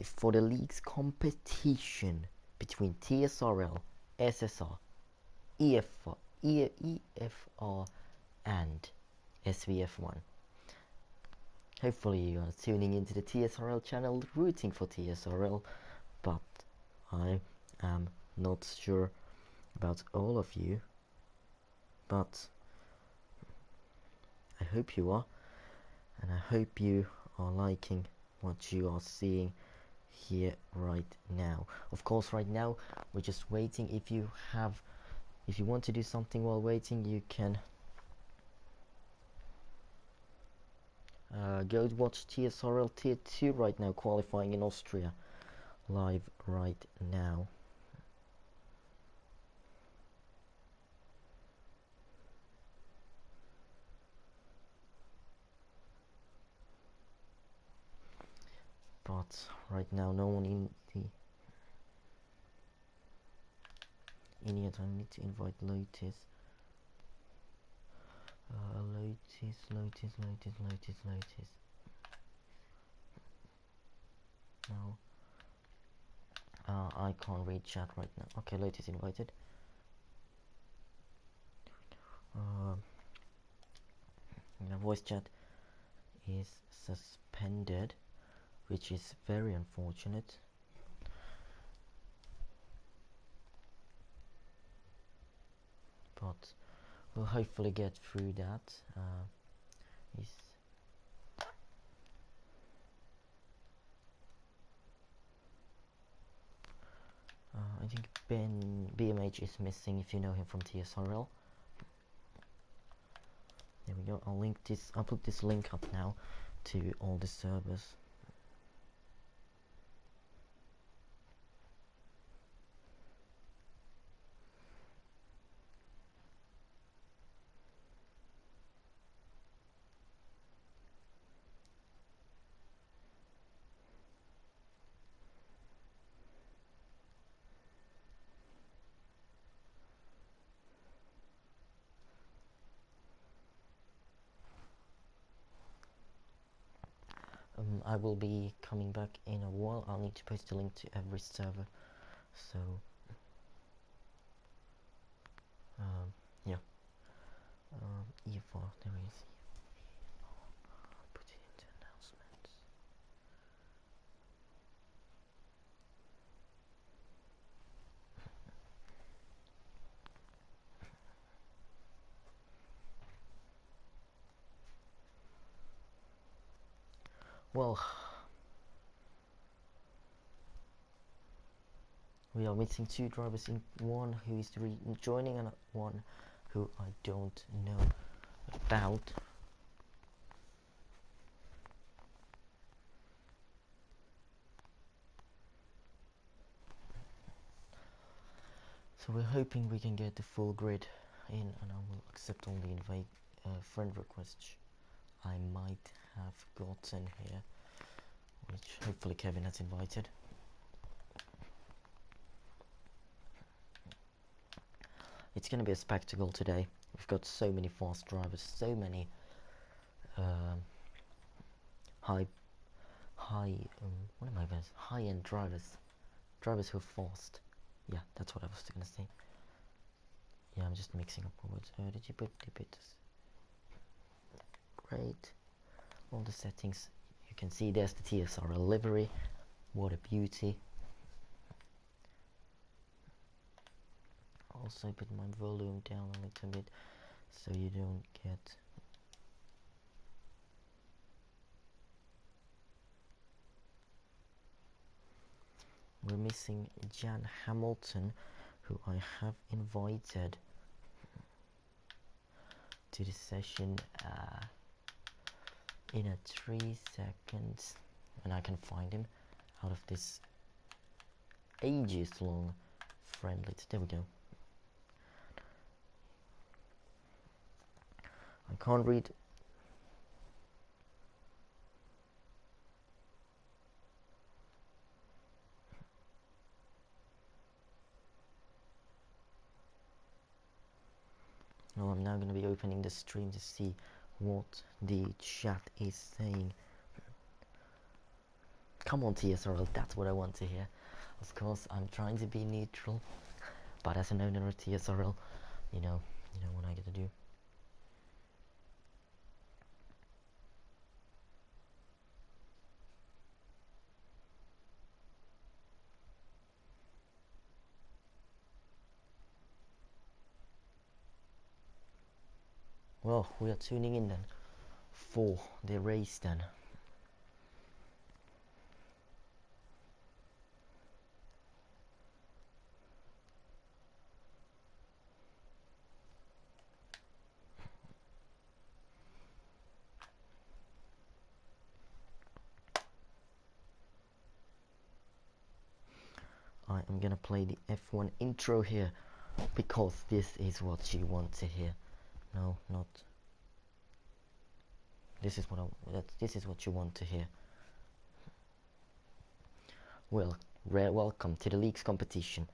For the league's competition between TSRL, SSR, EFR, EFR and SVF1. Hopefully you are tuning into the TSRL channel rooting for TSRL, but I am not sure about all of you, but I hope you are, and I hope you are liking what you are seeing here right now. Of course, right now we're just waiting. If you want to do something while waiting, you can go watch TSRL Tier 2 right now, qualifying in Austria, live right now. But right now no one in the yet. I need to invite Lotus. Lotus. No. I can't read chat right now. Okay, Lotus invited. The voice chat is suspended, which is very unfortunate. But we'll hopefully get through that. I think BMH is missing, if you know him from TSRL. There we go. I'll put this link up now to all the servers. I will be coming back in a while. I'll need to post a link to every server, so yeah. E4, there is I'll put it into announcements. Well, we are missing 2 drivers, in one who is joining and one who I don't know about. So we're hoping we can get the full grid in, and I will accept all the invite friend requests I might have gotten here, which hopefully Kevin has invited. It's going to be a spectacle today. We've got so many fast drivers, so many high-end drivers who are fast. Yeah, that's what I was going to say. Yeah, I'm just mixing up words. Did you put the bits? Great. All the settings. You can see there's the TSRL livery. What a beauty. Also put my volume down a little bit so you don't get we're missing Jan Hamilton, who I have invited to the session in a 3 seconds, and I can find him out of this ages long friend list. There we go. I can't read. Well, I'm now going to be opening the stream to see what the chat is saying. Come on, TSRL, that's what I want to hear. Of course, I'm trying to be neutral, but as an owner of TSRL, you know what I get to do. Well, we are tuning in then for the race then. I am gonna play the F1 intro here because this is what you want to hear. No, not. This is this is what you want to hear. Well, welcome to the league's competition,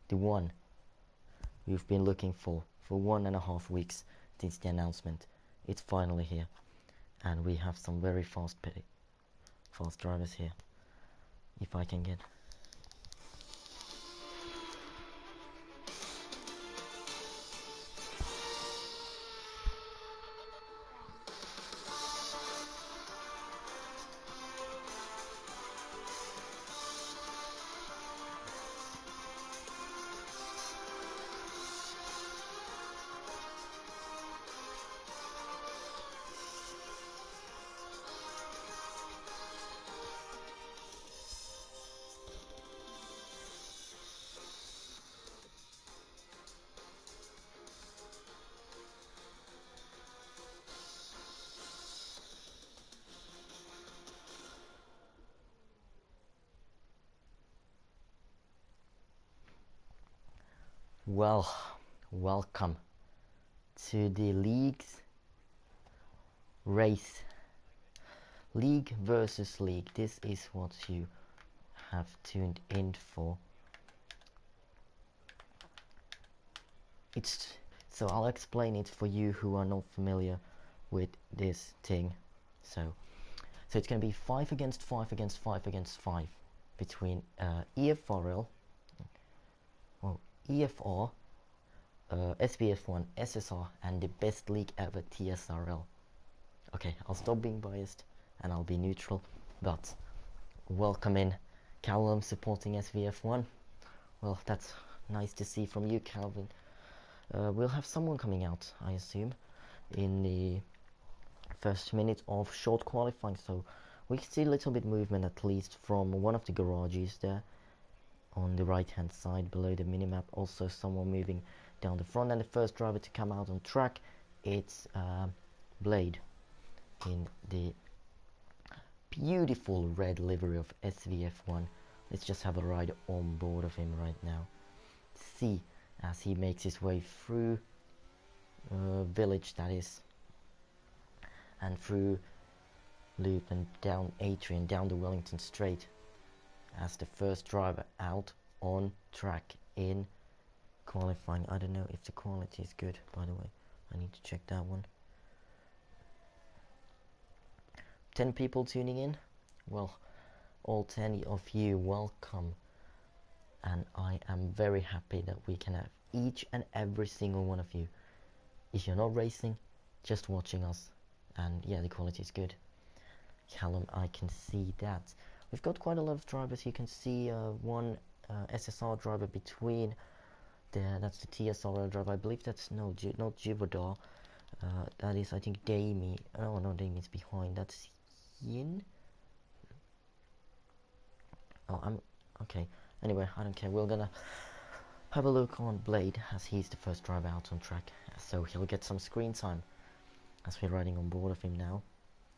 the one we've been looking for 1.5 weeks since the announcement. It's finally here, and we have some very fast drivers here. If I can get. Well, welcome to the league's race. League versus league. This is what you have tuned in for. So I'll explain it for you who are not familiar with this thing. So it's going to be 5 against 5 against 5 against 5 between EFRL, EFR, SBF1, SSR, and the best league ever, TSRL. Okay, I'll stop being biased and I'll be neutral, but welcome in Callum supporting SVF1. Well, that's nice to see from you, Calvin. We'll have someone coming out, I assume, in the first minute of short qualifying, so we can see a little bit movement at least from one of the garages there on the right hand side below the minimap. Also someone moving down the front, and the first driver to come out on track, it's Blade in the beautiful red livery of SVF1. Let's just have a ride on board of him right now. See as he makes his way through village, that is, and through loop and down Atrium, down the Wellington Straight, as the first driver out on track in qualifying. I don't know if the quality is good, by the way. I need to check that one. 10 people tuning in. Well, all 10 of you, welcome. And I am very happy that we can have each and every single one of you. If you're not racing, just watching us. And yeah, the quality is good. Callum, I can see that. We've got quite a lot of drivers. You can see one SSR driver between there. That's the TSRL driver. I believe that's not Jivodar. That is, I think, Damie. Oh no, Damie's behind. That's Yin. Oh, I'm okay. Anyway, I don't care. We're gonna have a look on Blade as he's the first driver out on track, so he'll get some screen time as we're riding on board of him now.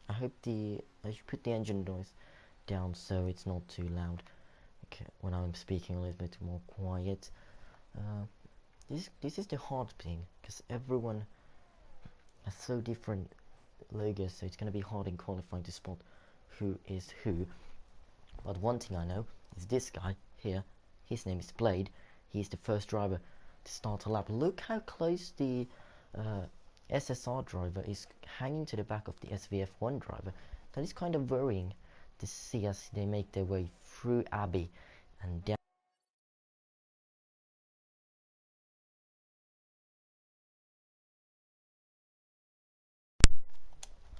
I hope I should put the engine noise down so it's not too loud. Okay, when I'm speaking a little bit more quiet. This is the hard thing, because everyone has so different logos, so it's going to be hard in qualifying to spot who is who. But one thing I know is this guy here, his name is Blade. He's the first driver to start a lap. Look how close the SSR driver is hanging to the back of the SVF1 driver. That is kind of worrying to see as they make their way through Abbey and down.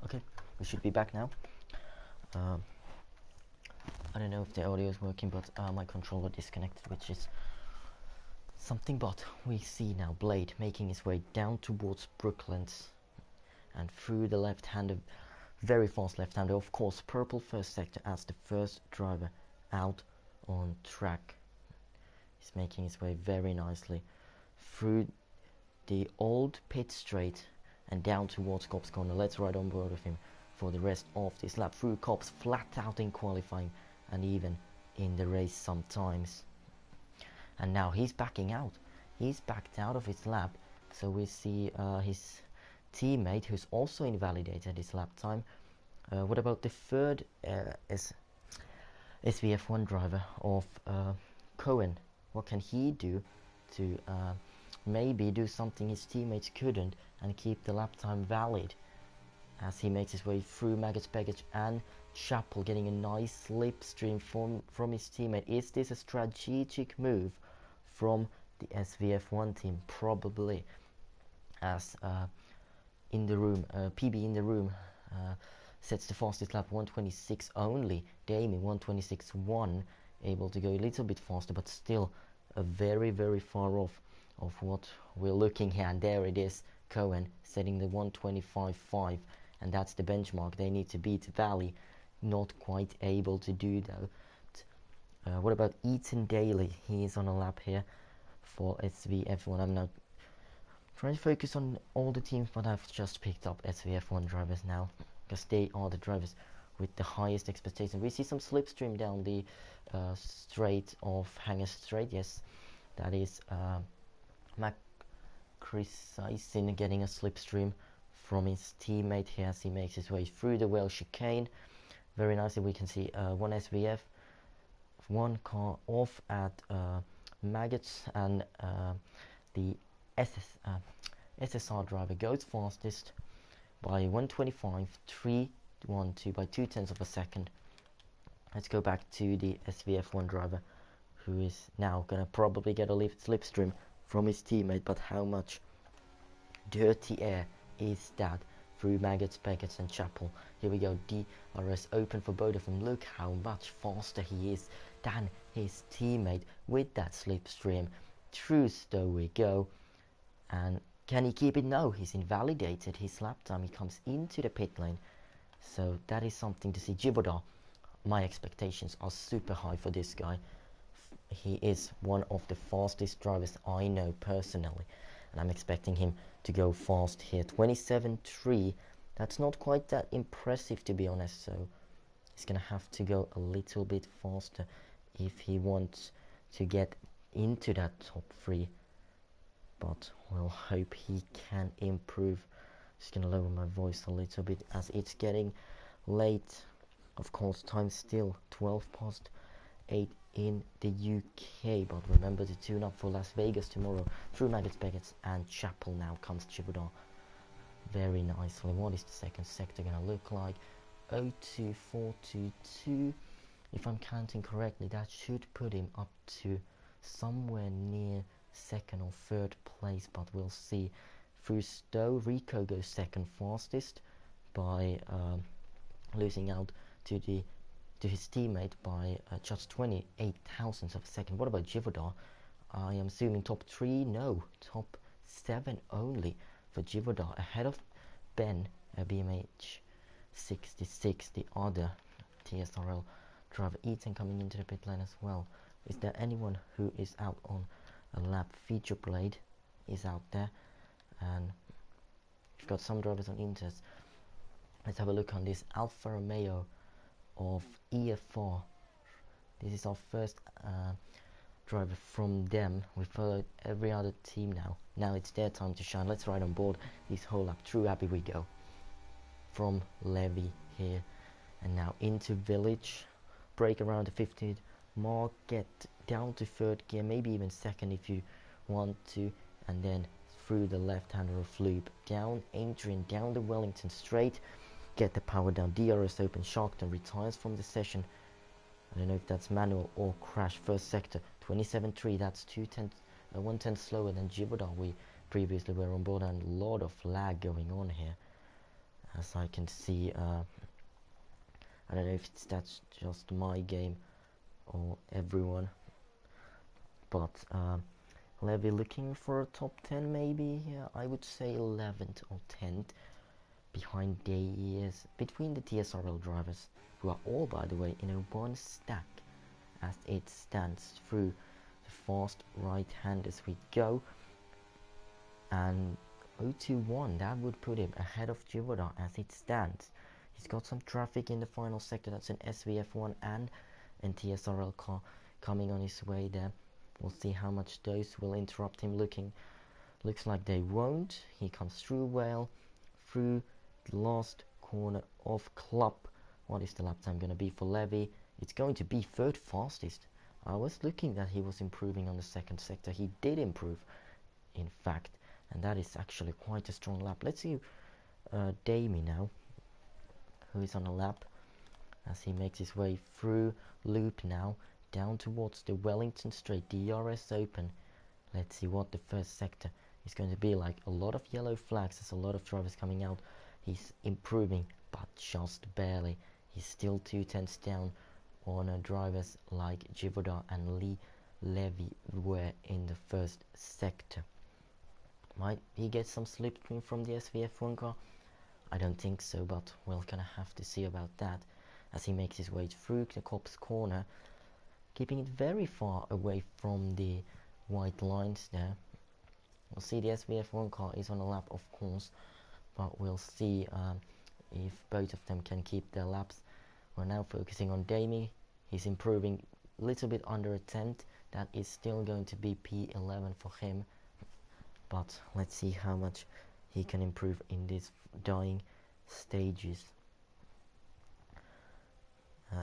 Okay, we should be back now. I don't know if the audio is working, but my controller disconnected, which is something, but we see now Blade making his way down towards Brooklands and through the left-hander, very fast left-hander. Of course, purple first sector as the first driver out on track. He's making his way very nicely through the old pit straight and down towards Cops Corner. Let's ride on board with him for the rest of this lap through Cops, flat out in qualifying and even in the race sometimes. And now he's backing out. He's backed out of his lap, so we see his teammate who's also invalidated his lap time. What about the third SVF1 driver of Cohen? What can he do to maybe do something his teammates couldn't and keep the lap time valid as he makes his way through Maggots, Beggett and Chapel, getting a nice slipstream from his teammate? Is this a strategic move from the SVF1 team? Probably, as in the room, PB in the room sets the fastest lap 1:26 only. Damien 1:26.1, able to go a little bit faster, but still very far off of what we're looking here. And there it is, Cohen setting the 1:25.5, and that's the benchmark they need to beat. Valley not quite able to do that. What about Eaton Daly? He is on a lap here for SVF1. I'm now trying to focus on all the teams, but I've just picked up SVF1 drivers now because they are the drivers with the highest expectation. We see some slipstream down the straight of Hanger Straight. Yes, that is Mac Chrysisin getting a slipstream from his teammate here as he makes his way through the Welsh chicane. Very nicely, we can see one SVF, one car off at Maggots, and the SSR driver goes fastest by 1:25.312 by 0.2 of a second. Let's go back to the SVF1 driver, who is now gonna probably get a slipstream from his teammate, but how much dirty air is that through Maggots, Beggett and Chapel? Here we go, DRS open for both of them. Look how much faster he is than his teammate with that slipstream. Through Stowe we go, and can he keep it? No, he's invalidated his lap time. He comes into the pit lane, so that is something to see. Gibodar, my expectations are super high for this guy. He is one of the fastest drivers I know personally, and I'm expecting him to go fast here. 27.3, that's not quite that impressive to be honest, so he's gonna have to go a little bit faster if he wants to get into that top 3, but we'll hope he can improve. Just gonna lower my voice a little bit as it's getting late. Of course, time still 8:12 in the UK, but remember to tune up for Las Vegas tomorrow. Through Maggots, Beggett and Chapel now comes Chibodar very nicely. What is the second sector gonna look like? 0.2422, if I'm counting correctly. That should put him up to somewhere near second or third place, but we'll see. Through Stowe, Rico goes second fastest by losing out to his teammate by just 28 thousandths of a second. What about Givaudan? I am assuming top 3. No, top 7 only for Givaudan, ahead of Ben, BMH 66, the other TSRL driver. Eaton coming into the pit lane as well. Is there anyone who is out on a lap? Feature Blade is out there, and we've got some drivers on Inters. Let's have a look on this Alfa Romeo of EFR. This is our first driver from them. We followed every other team now. Now it's their time to shine. Let's ride on board this whole lap. Through Abbey we go. From Levy here. And now into Village. Break around the 50th mark. Get down to third gear. Maybe even second if you want to. And then through the left-hander of Loop. Down Adrian. Down the Wellington straight. get the power down. DRS open, Sharkton retires from the session. I don't know if that's manual or crash. First sector 27.3, that's 1/10 slower than Givaudan we previously were on board, and a lot of lag going on here, as I can see. I don't know if that's just my game or everyone, but Levy looking for a top 10 maybe. Yeah, I would say 11th or 10th, behind between the TSRL drivers, who are all, by the way, in a one stack as it stands through the fast right hand as we go. And 021, that would put him ahead of Givaudan as it stands. He's got some traffic in the final sector. That's an SVF1 and an TSRL car coming on his way there. We'll see how much those will interrupt him. Looks like they won't. He comes through well, through the last corner of Club. What is the lap time going to be for Levy? It's going to be third fastest. I was looking that he was improving on the second sector. He did improve, in fact, and that is actually quite a strong lap. Let's see Damie now, who is on a lap as he makes his way through loop now, down towards the Wellington Straight. DRS open. Let's see what the first sector is going to be like. A lot of yellow flags. There's a lot of drivers coming out. He's improving, but just barely. He's still 2/10 down on drivers like Givaudan and Levy were in the first sector. Might he get some slipstream from the SVF1 car? I don't think so, but we're gonna have to see about that as he makes his way through the Copse corner, keeping it very far away from the white lines there. We'll see the SVF1 car is on a lap, of course, but we'll see if both of them can keep their laps. We're now focusing on Damie. He's improving a little bit under a 10th. That is still going to be P11 for him, but let's see how much he can improve in these dying stages.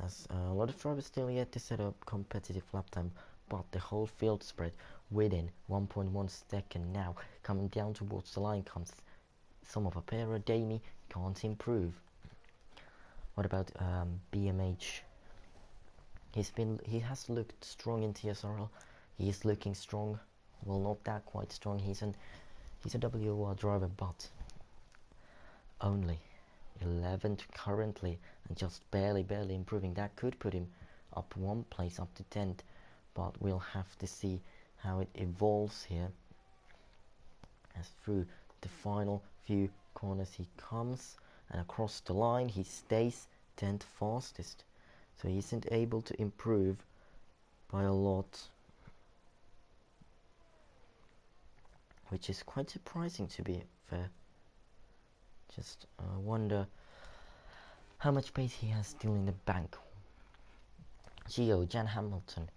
As a lot of drivers still yet to set up competitive lap time, but the whole field spread within 1.1 second now. Coming down towards the line comes some of Apera. Damie can't improve. What about BMH? He has looked strong in TSRL. He is looking strong. Well, not that quite strong. He's a WOR driver, but only 11th currently, and just barely improving. That could put him up one place, up to 10th, but we'll have to see how it evolves here. As through the final few corners he comes, and across the line he stays 10th fastest, so he isn't able to improve by a lot, which is quite surprising, to be fair. Just wonder how much pace he has still in the bank. Jan Hamilton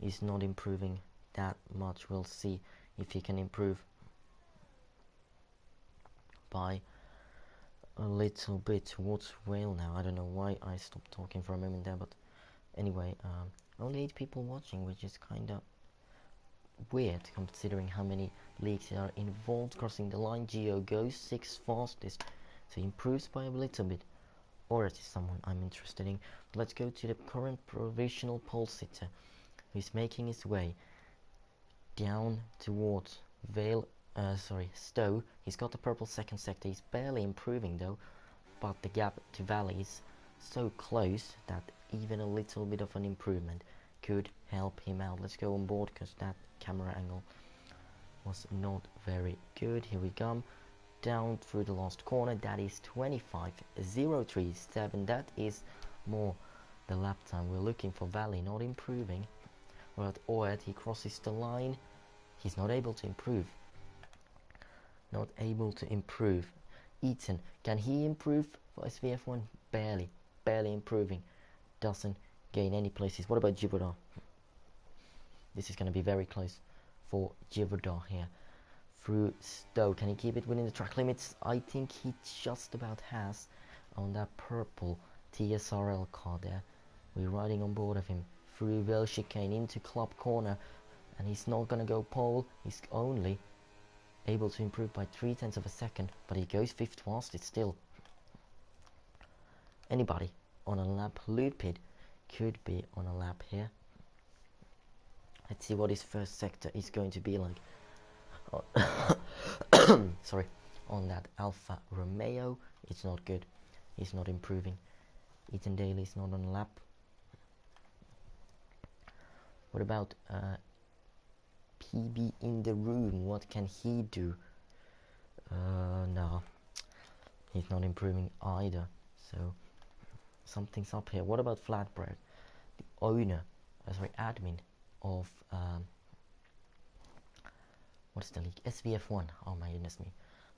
is not improving that much. We'll see if he can improve by a little bit towards Whale now. I don't know why I stopped talking for a moment there, but anyway, only 8 people watching, which is kind of weird considering how many leagues are involved. Crossing the line, Gio goes 6th fastest, so he improves by a little bit. Or it is someone I'm interested in. But let's go to the current provisional pole sitter, who's making his way down towards Stowe. He's got the purple second sector. He's barely improving though, but the gap to Valley is so close that even a little bit of an improvement could help him out. Let's go on board because that camera angle was not very good. Here we come, down through the last corner. That is 25.037. That is more the lap time we're looking for. Valley not improving. We're at Oed. He crosses the line. He's not able to improve. Not able to improve. Eaton, can he improve for SVF1? Barely improving. Doesn't gain any places. What about Givaudan? This is going to be very close for Givaudan here. Through Stowe, can he keep it within the track limits? I think he just about has on that purple TSRL car there. We're riding on board of him. Through Vale chicane into Club corner, and he's not going to go pole. He's only able to improve by 0.3 of a second, but he goes 5th fastest still. Anybody on a lap. Lupit could be on a lap here. Let's see what his first sector is going to be like. Sorry, on that Alfa Romeo. It's not good. He's not improving. Ethan Daly is not on a lap. What about PB in the room? What can he do? No, he's not improving either. So something's up here. What about Flatbread? The owner, admin of what's the league? SVF1. Oh my goodness me,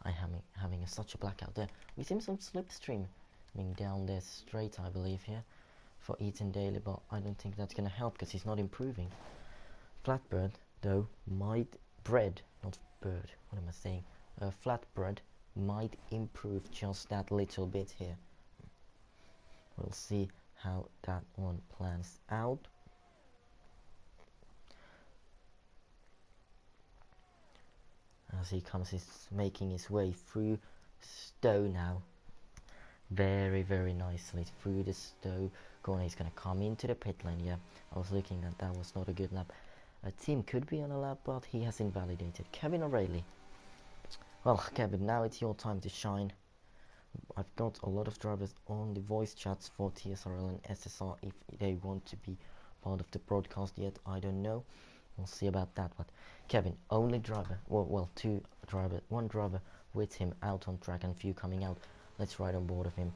I am having such a blackout there. We see some slipstream being down there straight, I believe, here for Ethan Daly, but I don't think that's gonna help because he's not improving. Flatbird though might not bird. What am I saying? Flatbread might improve just that little bit here. We'll see how that one plans out. As he comes, he's making his way through Stowe now. Very, very nicely through the Stowe corner. He's going to come into the pit lane. Yeah, I was looking at that was not a good lap. A team could be on a lap, but he has invalidated. Kevin O'Reilly. Well, Kevin, now it's your time to shine. I've got a lot of drivers on the voice chats for TSRL and SSR if they want to be part of the broadcast yet. I don't know. We'll see about that. But Kevin, only driver. Well, two drivers, one driver with him out on track and few coming out. Let's ride on board of him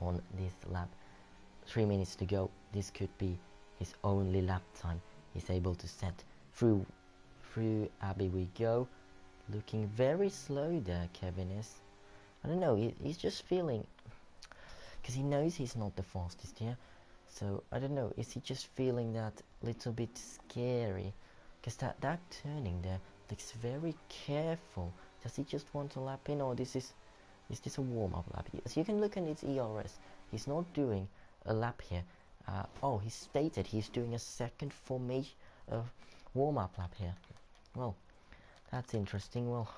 on this lap. 3 minutes to go. This could be his only lap time. He's able to set through Abbey we go. Looking very slow there, Kevin is. I don't know, he's just feeling, because he knows he's not the fastest here. So I don't know, is he just feeling that little bit scary? Because that turning there looks very careful. Does he just want to lap in, or is this a warm-up lap? As you can look at his ERS, he's not doing a lap here. Oh, he stated he's doing a second formation warm-up lap here. Well, that's interesting. Well,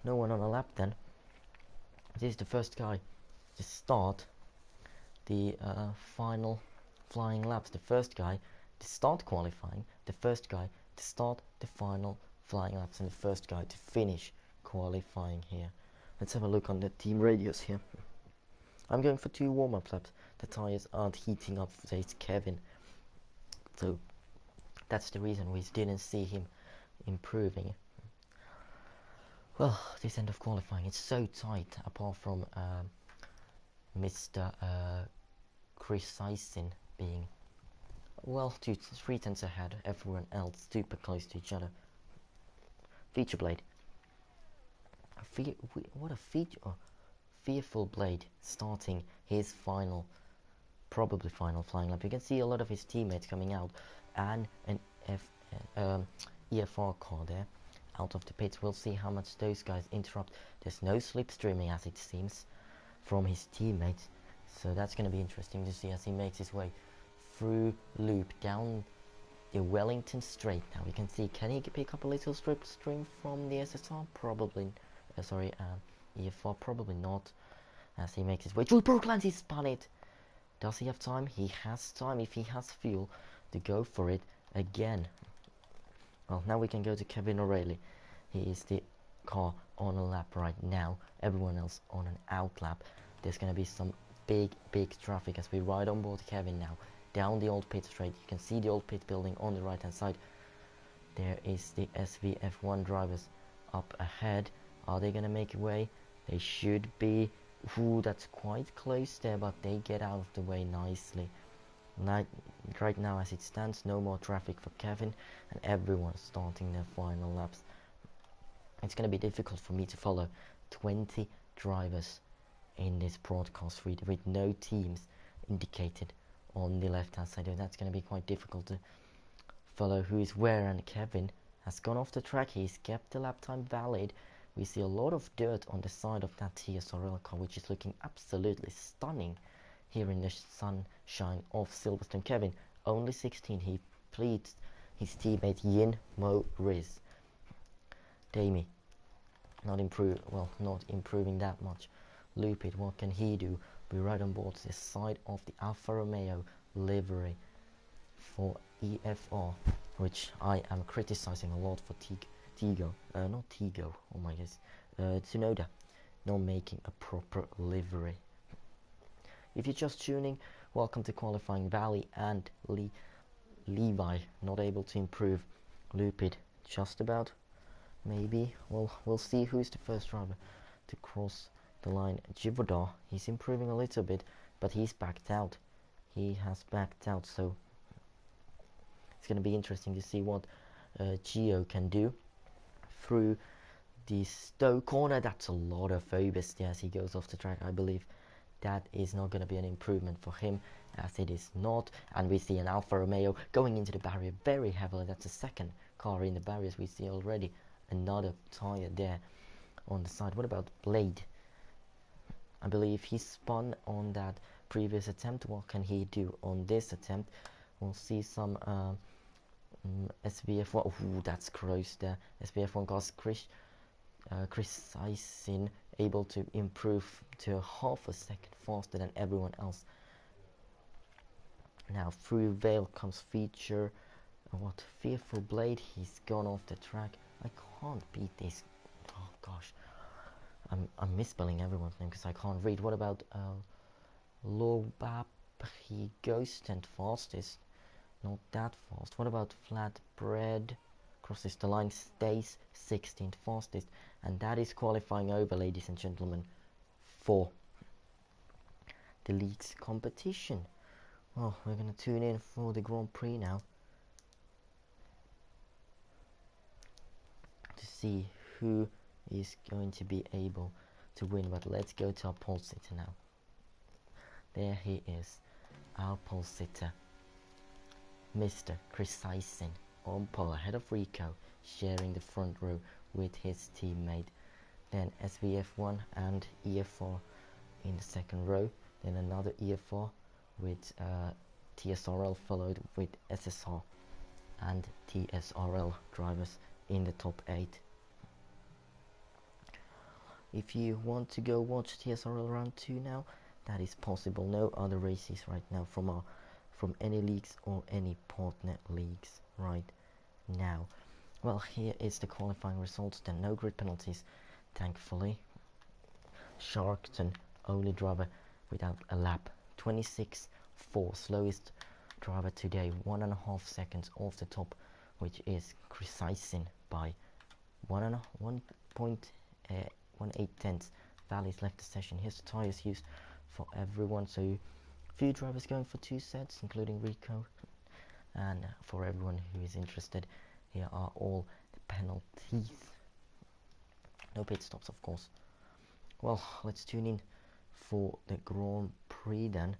no one on a lap then. This is the first guy to start the final flying laps. The first guy to start qualifying. The first guy to start the final flying laps. And the first guy to finish qualifying here. Let's have a look on the team radios here. I'm going for 2 warm-up laps. The tyres aren't heating up, says Kevin. So that's the reason we didn't see him improving. Well, this end of qualifying, it's so tight, apart from Mr. Chris Sison being, well, 3 tenths ahead, everyone else super close to each other. Feature Blade. What a feature. Fearful Blade starting his final, probably final flying lap. You can see a lot of his teammates coming out, and an EFR car there out of the pits. We'll see how much those guys interrupt. There's no slipstreaming, as it seems, from his teammates, so that's going to be interesting to see as he makes his way through loop down the Wellington Straight. Now we can see, can he pick up a little slipstream from the SSR? Probably. EFR, probably not, as he makes his way through Brooklands. He spun it. Does he have time? He has time if he has fuel to go for it again. Well, now we can go to Kevin O'Reilly. He is the car on a lap right now. Everyone else on an out lap. There's going to be some big traffic as we ride on board Kevin now. Down the old pit straight. You can see the old pit building on the right hand side. There is the SVF1 drivers up ahead. Are they going to make a way? They should be. Ooh, that's quite close there, but they get out of the way nicely. Right now, as it stands, no more traffic for Kevin, and everyone's starting their final laps. It's going to be difficult for me to follow 20 drivers in this broadcast feed with no teams indicated on the left hand side. That's going to be quite difficult to follow who is where, and Kevin has gone off the track. He's kept the lap time valid. We see a lot of dirt on the side of that TSRL car, which is looking absolutely stunning here in the sunshine of Silverstone. Kevin, only 16. He pleads his teammate Yin Mo Riz. Damie, not improving that much. Lupit, what can he do? be right on board the side of the Alfa Romeo livery for EFR, which I am criticizing a lot for not Tigo, oh my goodness, Tsunoda, not making a proper livery. If you're just tuning, welcome to qualifying. Valley and Levi not able to improve. Lupid just about, maybe. Well, we'll see who's the first driver to cross the line. Givaudan, he's improving a little bit, but he's backed out. He has backed out, so it's going to be interesting to see what Gio can do through the Stowe corner. That's a lot of Phobos as he goes off the track. I believe that is not going to be an improvement for him, as it is not. And we see an Alfa Romeo going into the barrier very heavily. That's the second car in the barriers. We see already another tire there on the side. What about Blade? I believe he spun on that previous attempt. What can he do on this attempt? We'll see some SVF1. Ooh, that's close there. SVF1 cars. Chris Isin able to improve to half a second faster than everyone else. Now through Vale comes Feature. What fearful Blade, he's gone off the track. I can't beat this. Oh gosh, I'm misspelling everyone's name because I can't read. What about Lobab? He goes 10th fastest, not that fast. What about Flatbread? Crosses the line, stays 16th fastest, and that is qualifying over, ladies and gentlemen, for the league's competition. Well, we're going to tune in for the Grand Prix now to see who is going to be able to win. But let's go to our pole sitter now. There he is, our pole sitter, Mr. Chris Isin, on pole ahead of Rico, sharing the front row with his teammate. Then SVF1 and EFR in the second row. Then another EFR with TSRL, followed with SSR and TSRL drivers in the top 8. If you want to go watch TSRL round 2 now, that is possible. No other races right now from any leagues or any partner leagues right now. Well, here is the qualifying results. Then no grid penalties, thankfully. Sharkton, only driver without a lap. 26.4, slowest driver today, 1.5 seconds off the top, which is Chris Isin by 1.18 tenths. Valley's left the session. Here's the tyres used for everyone. So few drivers going for 2 sets, including Rico. And for everyone who is interested, here are all the penalties. No pit stops, of course. Well, let's tune in for the Grand Prix then.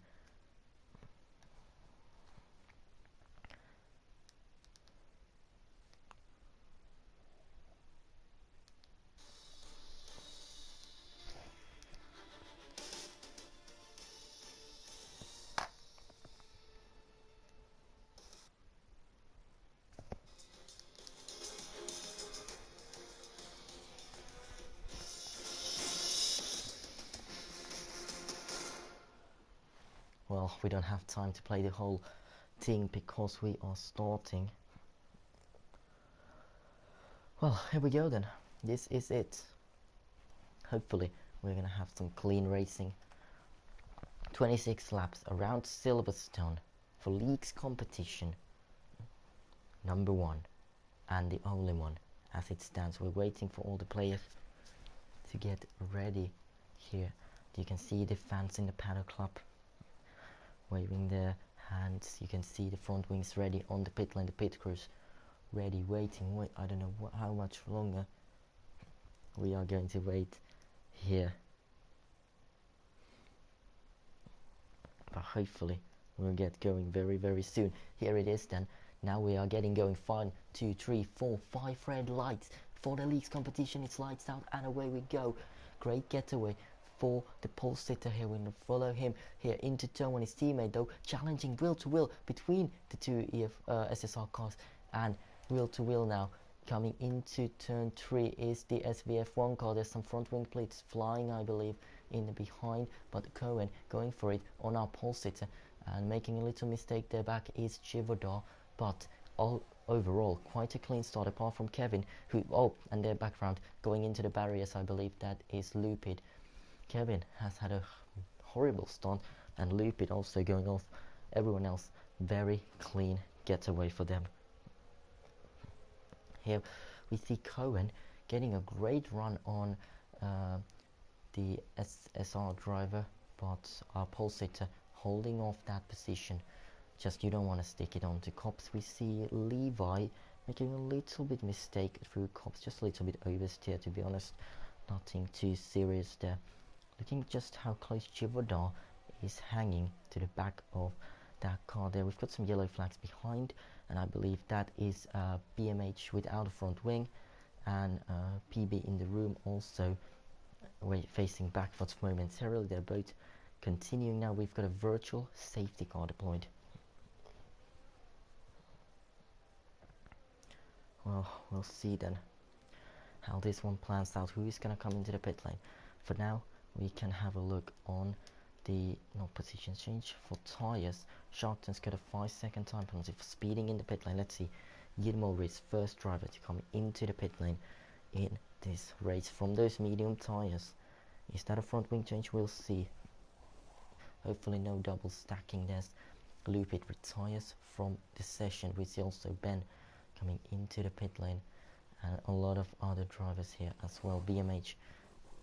Well, we don't have time to play the whole thing because we are starting. Well, here we go then. This is it. Hopefully we're gonna have some clean racing. 26 laps around Silverstone for league's competition. Number 1 and the only one as it stands. We're waiting for all the players to get ready here. You can see the fans in the paddock club waving their hands. You can see the front wings ready on the pit lane, the pit crews ready, waiting. Wait, I don't know how much longer we are going to wait here, but hopefully we'll get going very, very soon. Here it is then. Now we are getting going. 1, 2, 3, 4, 5 red lights for the league's competition. It's lights out and away we go. Great getaway for the pole sitter here. We're going to follow him here into turn 1. His teammate though challenging wheel to wheel between the two SSR cars, and wheel to wheel now. Coming into turn 3 is the SVF1 car. There's some front wing plates flying, I believe, in the behind, but Cohen going for it on our pole sitter and making a little mistake there. Back is Chivodar, but overall quite a clean start apart from Kevin, who and their background going into the barriers. I believe that is Lupid. Kevin has had a horrible start, and Lupid also going off. Everyone else very clean getaway for them. Here we see Cohen getting a great run on the SR driver, but our pole sitter holding off that position. Just you don't want to stick it on to Cops. We see Levi making a little bit mistake through Cops, just a little bit oversteer, to be honest. Nothing too serious there. Looking just how close Chivodar is hanging to the back of that car there. We've got some yellow flags behind, and I believe that is BMH without a front wing, and PB in the room also facing backwards momentarily. They're both continuing now. We've got a virtual safety car deployed. Well, we'll see then how this one plans out, who is going to come into the pit lane. For now, we can have a look on the position change for tyres. Sharpton's got a 5-second time penalty for speeding in the pit lane. Let's see, Yilmore is first driver to come into the pit lane in this race from those medium tyres. Is that a front wing change? We'll see. Hopefully no double stacking. There's Lupit retires from the session. We see also Ben coming into the pit lane, and a lot of other drivers here as well. BMH,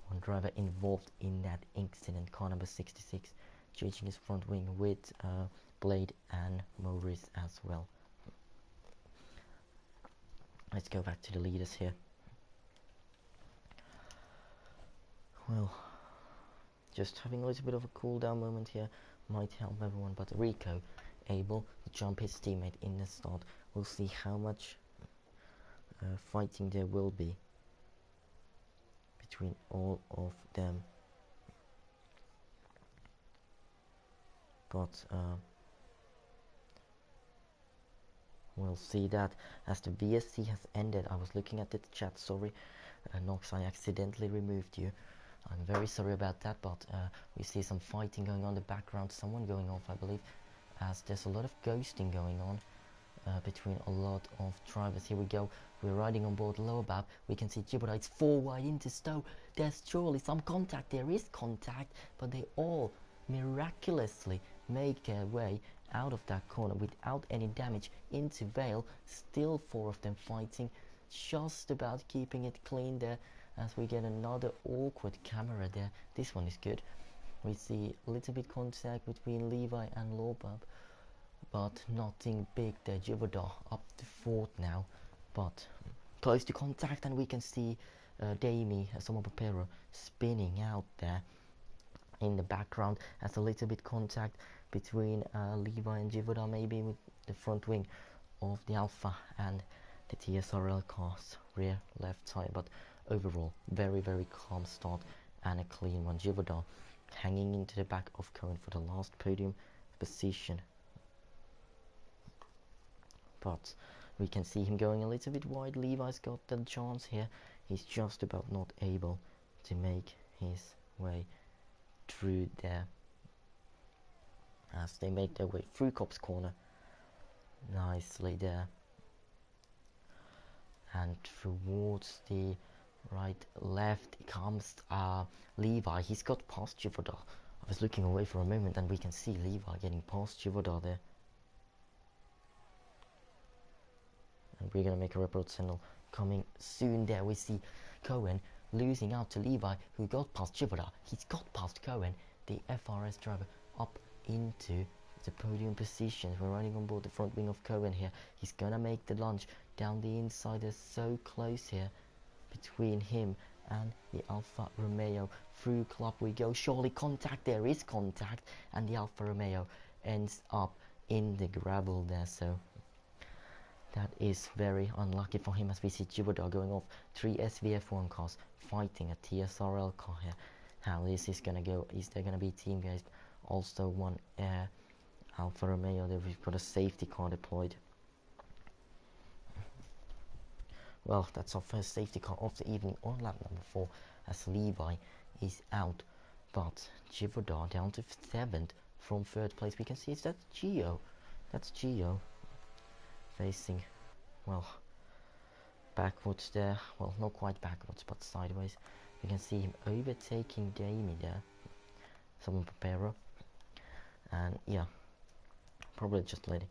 one driver involved in that incident, car number 66, changing his front wing with Blade and Maurice as well. Let's go back to the leaders here. Well, just having a little bit of a cool down moment here might help everyone, but Rico able to jump his teammate in the start. We'll see how much fighting there will be between all of them, but we'll see that as the VSC has ended. I was looking at the chat, sorry Nox, I accidentally removed you. I'm very sorry about that, but we see some fighting going on in the background, someone going off I believe, as there's a lot of ghosting going on between a lot of drivers. Here we go, we're riding on board lower bab. We can see Gibraltar, it's 4 wide into Stowe. There's surely some contact, there is contact, but they all miraculously make their way out of that corner without any damage into Vale. Still 4 of them fighting, just about keeping it clean there, as we get another awkward camera there. This one is good. We see a little bit contact between Levi and Lobab, but nothing big there. Jivadar up to 4th now, but close to contact, and we can see Damie Somopapero spinning out there in the background as a little bit contact between Levi and Jivadar, maybe with the front wing of the Alpha and the TSRL car's rear left tire. But overall, very calm start and a clean one. Jivadar hanging into the back of Cohen for the last podium position, but we can see him going a little bit wide. Levi's got the chance here. He's just about not able to make his way through there as they make their way through Cop's corner nicely there, and towards the right left comes Levi. He's got past Jivadar. I was looking away for a moment and we can see Levi getting past Jivadar there, and we're gonna make a report signal coming soon there. We see Cohen losing out to Levi, who got past Jivadar. He's got past Cohen, the FRS driver, up into the podium positions. We're running on board the front wing of Cohen here. He's gonna make the lunge down the inside. They're so close here between him and the Alfa Romeo. Through club we go, surely contact, there is contact, and the Alfa Romeo ends up in the gravel there, so that is very unlucky for him, as we see Jivadar going off. 3 SVF1 cars fighting a TSRL car here. How this is gonna go, is there gonna be team guys? Also one Alfa Romeo there. We've got a safety car deployed. Well, that's our first safety car of the evening on lap number 4, as Levi is out But Jivodar down to 7th from 3rd place. We can see it's Geo. That's Geo facing, well, backwards there. Well, not quite backwards, but sideways. We can see him overtaking Damie there. Someone Preparo. And yeah, probably just let it,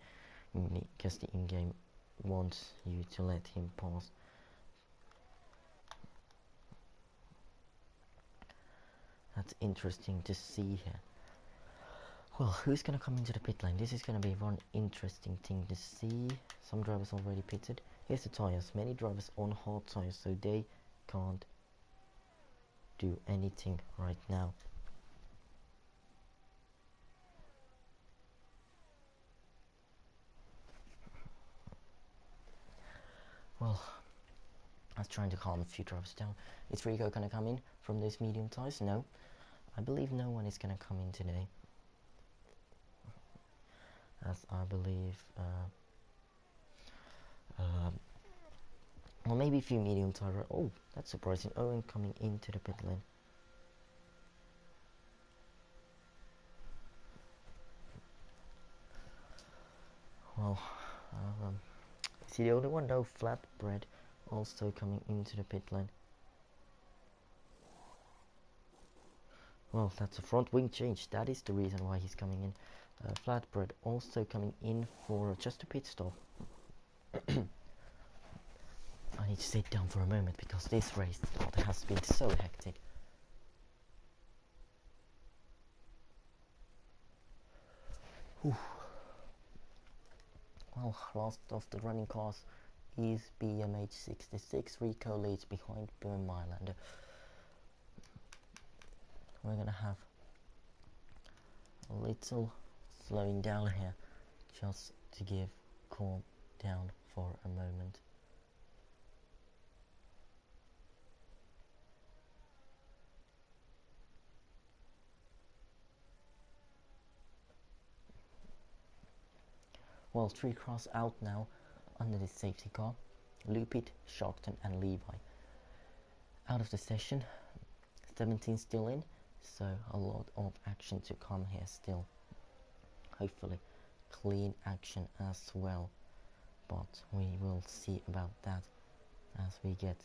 guess the in-game wants you to let him pass. That's interesting to see here. Well, who's gonna come into the pit lane? This is gonna be one interesting thing to see. Some drivers already pitted. Here's the tires. Many drivers on hard tires, so they can't do anything right now. Well, I was trying to calm a few drivers down. Is Rico gonna come in from those medium tires? No. I believe no one is gonna come in today. As I believe well, maybe a few medium tire. Oh, that's surprising. Owen coming into the pit lane. Well, is he the only one? No, Flatbread also coming into the pit lane. Well, that's a front wing change. That is the reason why he's coming in. Flatbread also coming in for just a pit stop. I need to sit down for a moment because this race has been so hectic. Whew. Well, last of the running cars is BMH66. Rico leads behind Burn Mylander. We're gonna have a little slowing down here just to give calm down for a moment. Well, 3 cars out now under the safety car. Lupit, Sharkton and Levi out of the session. 17 still in, so a lot of action to come here still. Hopefully clean action as well, but we will see about that as we get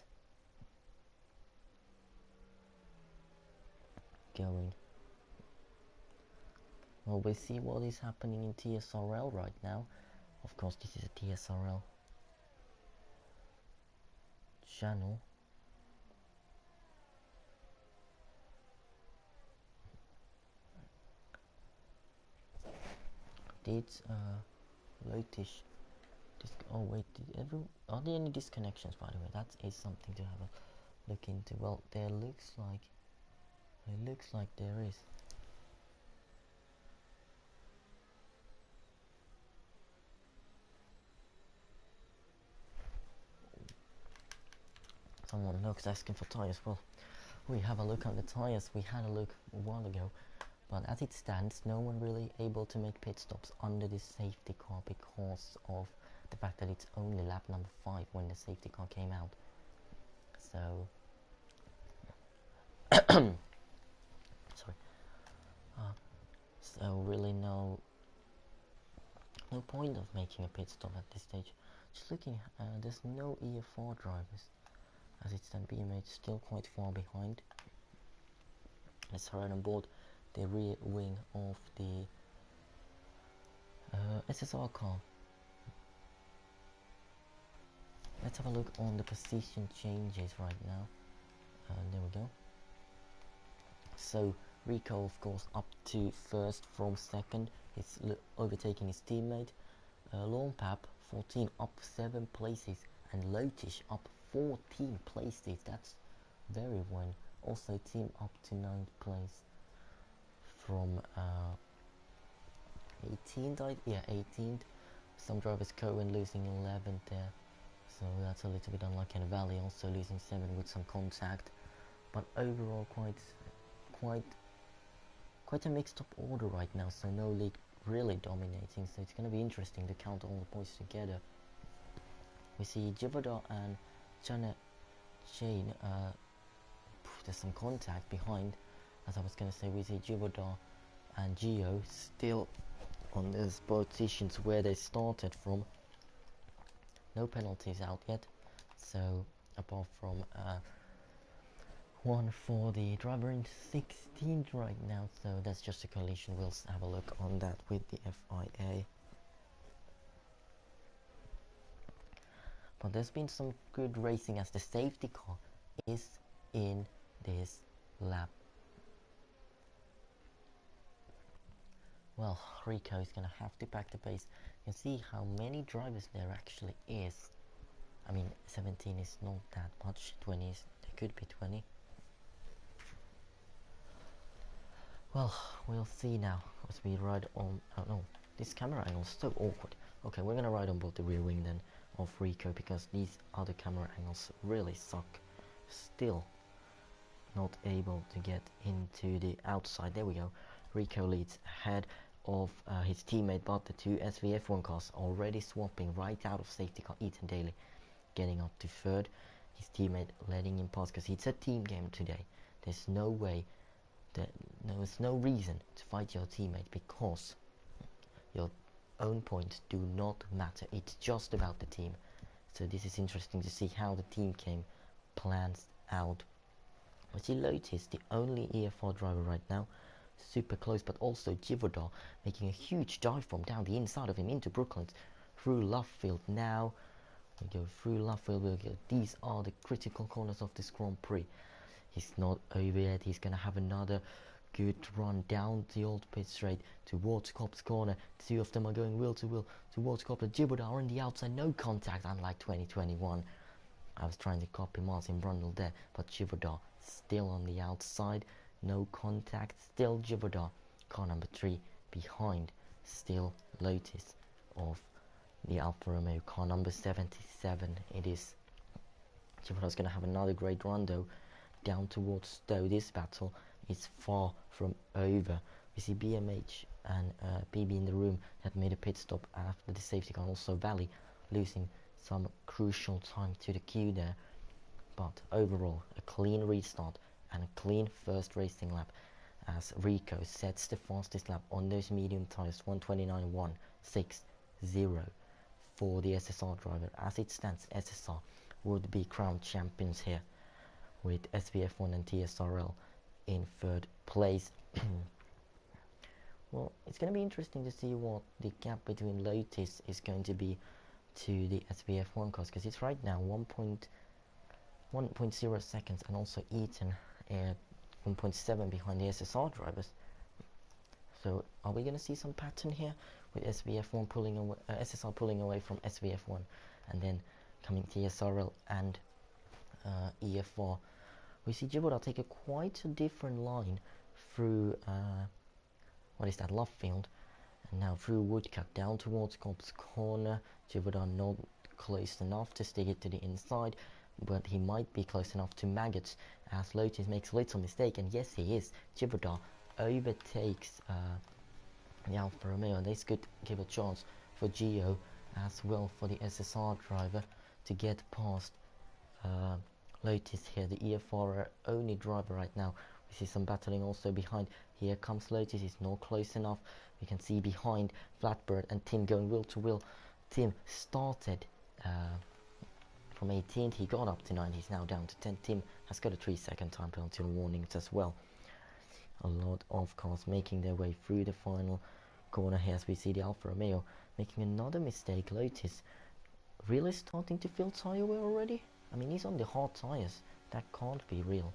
going. Well, we'll see what is happening in TSRL right now. Of course, this is a TSRL channel. Did Lotish oh wait, are there any disconnections, by the way? That is something to have a look into. Well, there looks like there is. Someone looks asking for tires. Well, we have a look at the tires. We had a look a while ago, but as it stands, no one really able to make pit stops under this safety car because of the fact that it's only lap number 5 when the safety car came out. So sorry. So really no point of making a pit stop at this stage. Just looking, there's no EF4 drivers. As it stands, BMH still quite far behind. Let's hurry on board the rear wing of the SSR car. Let's have a look on the position changes right now. There we go. So Rico, of course, up to 1st from 2nd. He's overtaking his teammate. Longpap 14 up 7 places, and Lotish up 14 places. That's very well. Also team up to 9th place from 18th. Yeah, 18th. Some drivers Cohen losing 11th there, so that's a little bit unlucky. And Valley also losing 7 with some contact, but overall quite a mixed up order right now. So no league really dominating. So it's going to be interesting to count all the points together. We see Jivodar and Janet Shane. There's some contact behind. as I was going to say, we see Jibodar and Geo still on those positions where they started from. No penalties out yet, so apart from one for the driver in 16th right now, so that's just a collision. We'll have a look on that with the FIA. But there's been some good racing as the safety car is in this lap. Well, Rico is going to have to back the pace. You can see how many drivers there actually is. I mean, 17 is not that much, 20 is, there could be 20. Well, we'll see now as we ride on. Oh no, this camera angle is so awkward. Okay, we're gonna ride on both the rear wing then of Rico, because these other camera angles really suck. Still not able to get into the outside. There we go. Rico leads ahead of his teammate, but the two SVF1 cars already swapping right out of safety car. Ethan Daly getting up to third. His teammate letting him pass because it's a team game today. There's no way. There is no reason to fight your teammate, because your own points do not matter. It's just about the team. So this is interesting to see how the team game plans out. We see Lotus, the only EFR driver right now, super close, but also Jivodar making a huge dive from down the inside of him into Brooklands through Lovefield. Now we go through Lovefield. We'll go. These are the critical corners of this Grand Prix. He's not over yet. He's going to have another good run down the old pit straight towards Cobb's corner. Two of them are going wheel to wheel towards Cobb. And Jibodar on the outside. No contact, unlike 2021. I was trying to copy Martin Brundle there, but Jibodar still on the outside. No contact. Still Jibodar. Car number 3 behind. Still Lotus of the Alfa Romeo. Car number 77 it is. Jibodar's going to have another great run though. Down towards Stowe. This battle is far from over. We see BMH and PB in the room that made a pit stop after the safety car. Also Valley losing some crucial time to the queue there. But overall, a clean restart and a clean first racing lap as Rico sets the fastest lap on those medium tyres, 1:29.160 for the SSR driver. As it stands, SSR would be crowned champions here, with SVF1 and TSRL in third place. Well, it's going to be interesting to see what the gap between Lotus is going to be to the SVF1 cars, because it's right now 1.0 seconds, and also Eaton 1.7 behind the SSR drivers. So are we going to see some pattern here with SVF1 pulling away, SSR pulling away from SVF1, and then coming TSRL and EF4? We see Jibodar take quite a different line through what is that, Lovefield, and now through Woodcut down towards Cobb's corner. Jibodar not close enough to stick it to the inside, but he might be close enough to Maggots as Lotus makes a little mistake, and yes he is. Jibodar overtakes the Alfa Romeo, and this could give a chance for Gio as well, for the SSR driver to get past Lotus here. The EFR only driver right now. We see some battling also behind. Here comes Lotus, he's not close enough. We can see behind Flatbird and Tim going wheel to wheel. Tim started from 18th, he got up to 9, he's now down to 10. Tim has got a 3-second time penalty on warnings as well. A lot of cars making their way through the final corner here as we see the Alfa Romeo making another mistake. Lotus really starting to feel tire wear already. I mean, he's on the hard tires. That can't be real.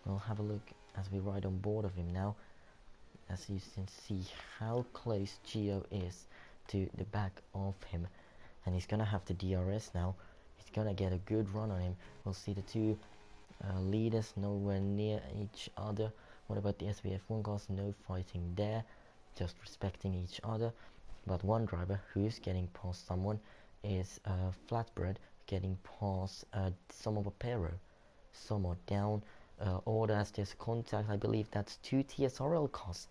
We'll have a look as we ride on board of him now, as you can see how close Gio is to the back of him, and he's gonna have the DRS now. He's gonna get a good run on him. We'll see the two leaders nowhere near each other. What about the SVF1 cars? No fighting there, just respecting each other. But one driver who's getting past someone is Flatbread, getting past Somo Pero. Somo down, order as there's contact. I believe that's 2 TSRL cars.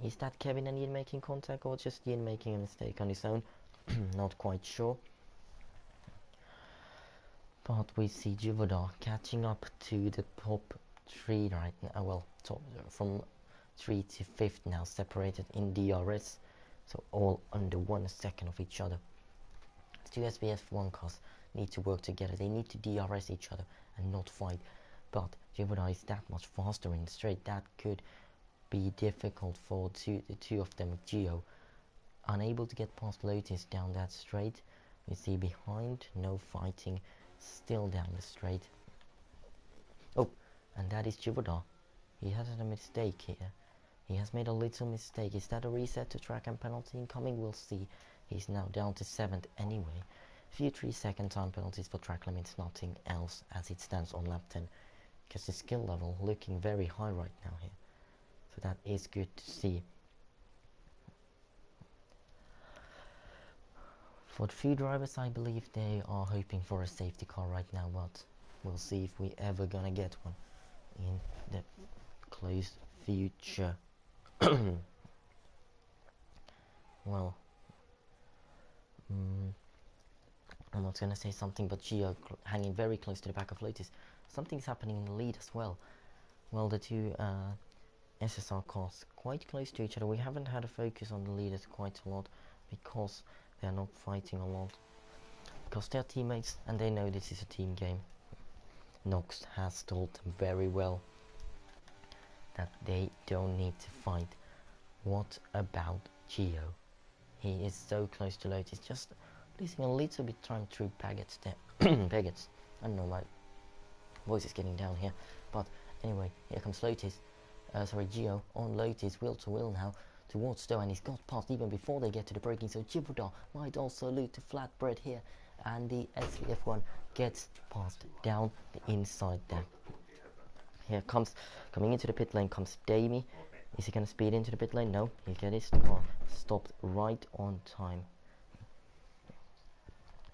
Is that Kevin and Ian making contact, or just Ian making a mistake on his own? Not quite sure. But we see Jibodar catching up to the top 3 right now. Well, from 3 to 5th now, separated in DRS, so all under 1 second of each other. 2 SVF1 cars need to work together. They need to DRS each other and not fight. But Jupiter is that much faster in the straight. That could be difficult for the two of them. Geo unable to get past Lotus down that straight. We see behind, no fighting, still down the straight. Oh, and that is Jupiter. He has a mistake here. He has made a little mistake. Is that a reset to track and penalty incoming? We'll see. He's now down to 7th anyway. Few 3-second time penalties for track limits, nothing else as it stands on lap 10. Because the skill level looking very high right now here. So that is good to see. For the few drivers, I believe they are hoping for a safety car right now, but we'll see if we ever gonna get one in the close future. Well, I'm not gonna say something, but Gio hanging very close to the back of Lotus. Something's happening in the lead as well. Well, the two SSR cars quite close to each other. We haven't had a focus on the leaders quite a lot because they're not fighting a lot. Because they're teammates and they know this is a team game. Nox has told them very well that they don't need to fight. What about Gio? He is so close to Lotus, just losing a little bit time through Baggett's there. Baggett's. I don't know, my voice is getting down here. But anyway, here comes Lotus. Gio on Lotus, wheel to wheel now towards Stowe, and he's got past even before they get to the braking, so Jupiter might also loot the flatbread here, and the SVF1 gets past down the inside there. Here comes, coming into the pit lane comes Davey. Is he going to speed into the pit lane? No, he'll get his car stopped right on time.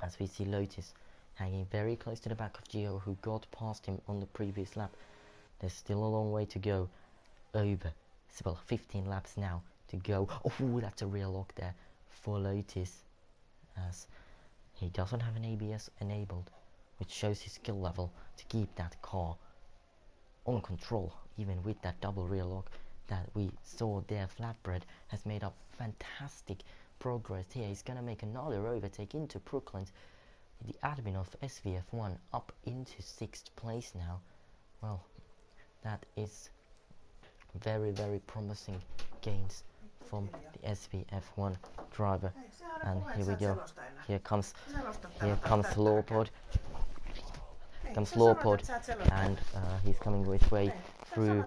As we see Lotus hanging very close to the back of Gio, who got past him on the previous lap. There's still a long way to go. Over, well, 15 laps now to go. Oh, that's a real lock there for Lotus, as he doesn't have an ABS enabled, which shows his skill level to keep that car on control, even with that double rear lock that we saw there. Flatbread has made up fantastic progress here. He's gonna make another overtake into Brooklands. The admin of SVF1 up into 6th place now. Well, that is very, very promising gains from the SVF1 driver. And here we go. Here comes Lawpod. Comes Lawpod, and he's coming his way through.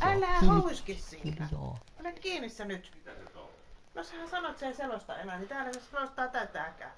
Älä houski siinä. Ole kiinni sä nyt. No sähän sanot, että se ei selosta enää, niin täällä se selostaa tätäkään.